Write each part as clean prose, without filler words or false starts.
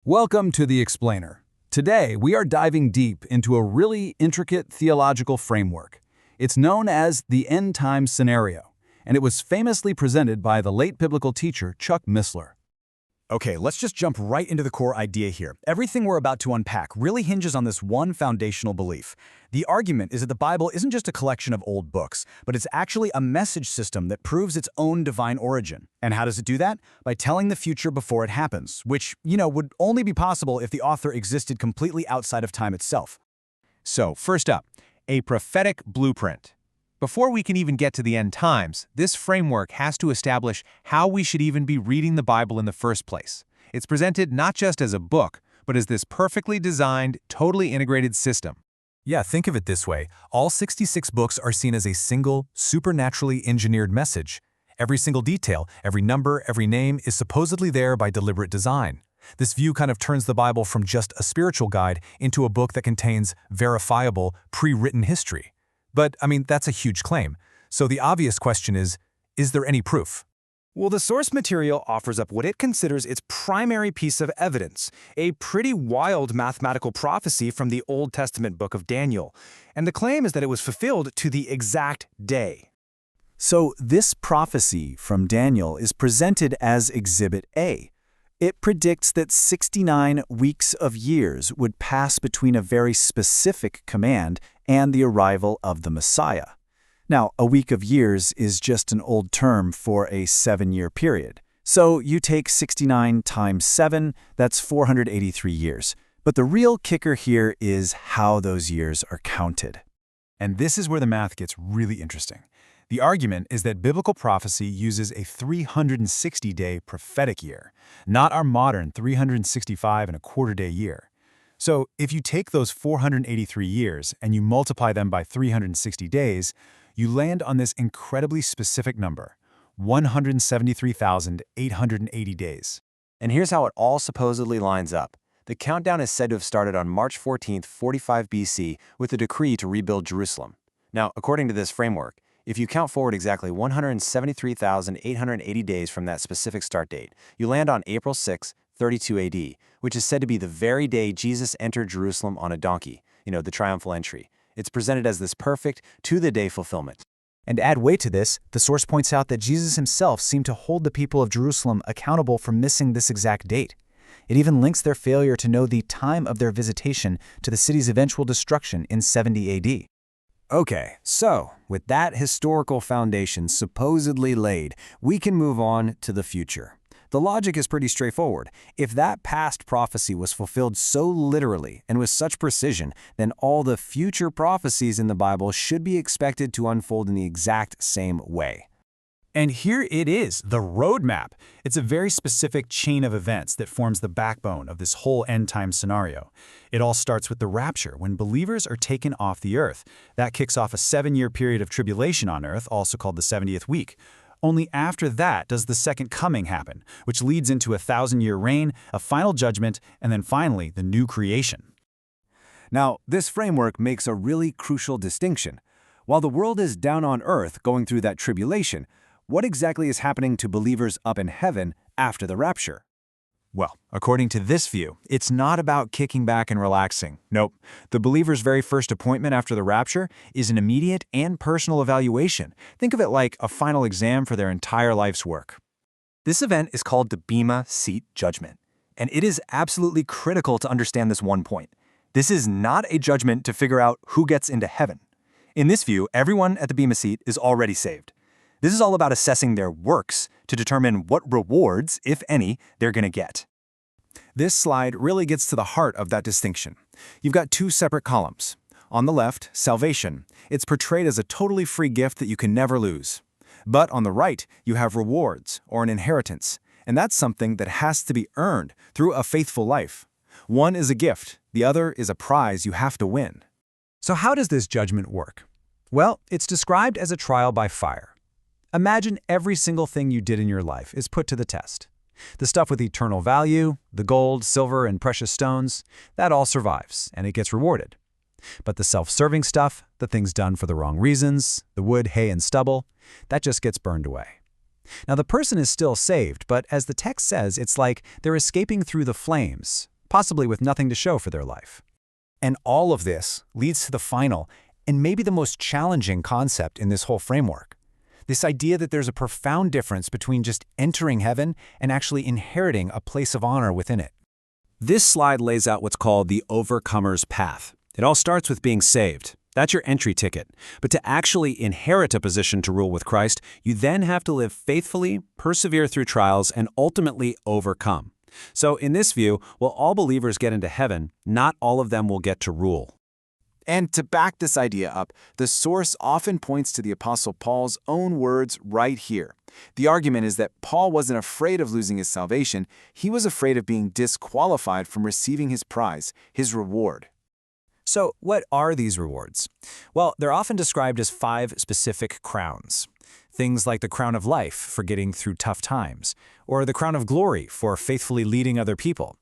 Welcome to The Explainer. Today, we are diving deep into a really intricate theological framework. It's known as the end times scenario, and it was famously presented by the late biblical teacher Chuck Missler. Okay, let's just jump right into the core idea here. Everything we're about to unpack really hinges on this one foundational belief. The argument is that the Bible isn't just a collection of old books, but it's actually a message system that proves its own divine origin. And how does it do that? By telling the future before it happens, which, would only be possible if the author existed completely outside of time itself. So, first up, a prophetic blueprint. Before we can even get to the end times, this framework has to establish how we should even be reading the Bible in the first place. It's presented not just as a book, but as this perfectly designed, totally integrated system. Yeah, think of it this way. All 66 books are seen as a single, supernaturally engineered message. Every single detail, every number, every name is supposedly there by deliberate design. This view kind of turns the Bible from just a spiritual guide into a book that contains verifiable, pre-written history. But, that's a huge claim. So the obvious question is there any proof? Well, the source material offers up what it considers its primary piece of evidence, a pretty wild mathematical prophecy from the Old Testament book of Daniel. And the claim is that it was fulfilled to the exact day. So this prophecy from Daniel is presented as Exhibit A. It predicts that 69 weeks of years would pass between a very specific command and the arrival of the Messiah. Now, a week of years is just an old term for a 7-year period. So you take 69 times 7, that's 483 years. But the real kicker here is how those years are counted. And this is where the math gets really interesting. The argument is that biblical prophecy uses a 360-day prophetic year, not our modern 365-and-a-quarter-day year. So if you take those 483 years and you multiply them by 360 days, you land on this incredibly specific number, 173,880 days. And here's how it all supposedly lines up. The countdown is said to have started on March 14, 45 BC, with a decree to rebuild Jerusalem. Now, according to this framework, if you count forward exactly 173,880 days from that specific start date, you land on April 6, 32 AD, which is said to be the very day Jesus entered Jerusalem on a donkey, the triumphal entry. It's presented as this perfect, to-the-day fulfillment. And to add weight to this, the source points out that Jesus himself seemed to hold the people of Jerusalem accountable for missing this exact date. It even links their failure to know the time of their visitation to the city's eventual destruction in 70 AD. Okay, so with that historical foundation supposedly laid, we can move on to the future. The logic is pretty straightforward. If that past prophecy was fulfilled so literally and with such precision, then all the future prophecies in the Bible should be expected to unfold in the exact same way. And here it is, the roadmap. It's a very specific chain of events that forms the backbone of this whole end-time scenario. It all starts with the Rapture, when believers are taken off the earth. That kicks off a 7-year period of tribulation on earth, also called the 70th week. Only after that does the second coming happen, which leads into a 1,000-year reign, a final judgment, and then finally the new creation. Now, this framework makes a really crucial distinction. While the world is down on earth going through that tribulation, what exactly is happening to believers up in heaven after the rapture? Well, according to this view, it's not about kicking back and relaxing. Nope. The believer's very first appointment after the rapture is an immediate and personal evaluation. Think of it like a final exam for their entire life's work. This event is called the Bema Seat Judgment, and it is absolutely critical to understand this one point. This is not a judgment to figure out who gets into heaven. In this view, everyone at the Bema Seat is already saved. This is all about assessing their works to determine what rewards, if any, they're going to get. This slide really gets to the heart of that distinction. You've got two separate columns. On the left, salvation. It's portrayed as a totally free gift that you can never lose. But on the right, you have rewards, or an inheritance, and that's something that has to be earned through a faithful life. One is a gift, the other is a prize you have to win. So how does this judgment work? Well, it's described as a trial by fire. Imagine every single thing you did in your life is put to the test. The stuff with eternal value, the gold, silver, and precious stones, that all survives, and it gets rewarded. But the self-serving stuff, the things done for the wrong reasons, the wood, hay, and stubble, that just gets burned away. Now the person is still saved, but as the text says, it's like they're escaping through the flames, possibly with nothing to show for their life. And all of this leads to the final, and maybe the most challenging concept in this whole framework. This idea that there's a profound difference between just entering heaven and actually inheriting a place of honor within it. This slide lays out what's called the overcomer's path. It all starts with being saved. That's your entry ticket. But to actually inherit a position to rule with Christ, you then have to live faithfully, persevere through trials, and ultimately overcome. So in this view, while all believers get into heaven, not all of them will get to rule. And to back this idea up, the source often points to the Apostle Paul's own words right here. The argument is that Paul wasn't afraid of losing his salvation, he was afraid of being disqualified from receiving his prize, his reward. So what are these rewards? Well, they're often described as 5 specific crowns. Things like the crown of life for getting through tough times, or the crown of glory for faithfully leading other people.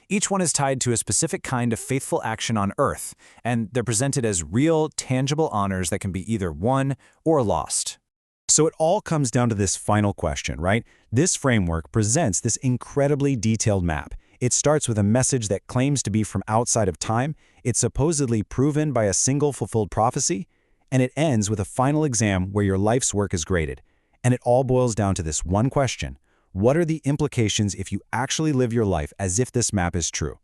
Each one is tied to a specific kind of faithful action on earth, and they're presented as real, tangible honors that can be either won or lost. So it all comes down to this final question, right? This framework presents this incredibly detailed map. It starts with a message that claims to be from outside of time, it's supposedly proven by a single fulfilled prophecy, and it ends with a final exam where your life's work is graded. And it all boils down to this one question: what are the implications if you actually live your life as if this map is true?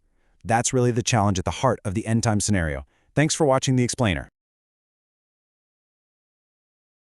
That's really the challenge at the heart of the end-time scenario. Thanks for watching The Explainer.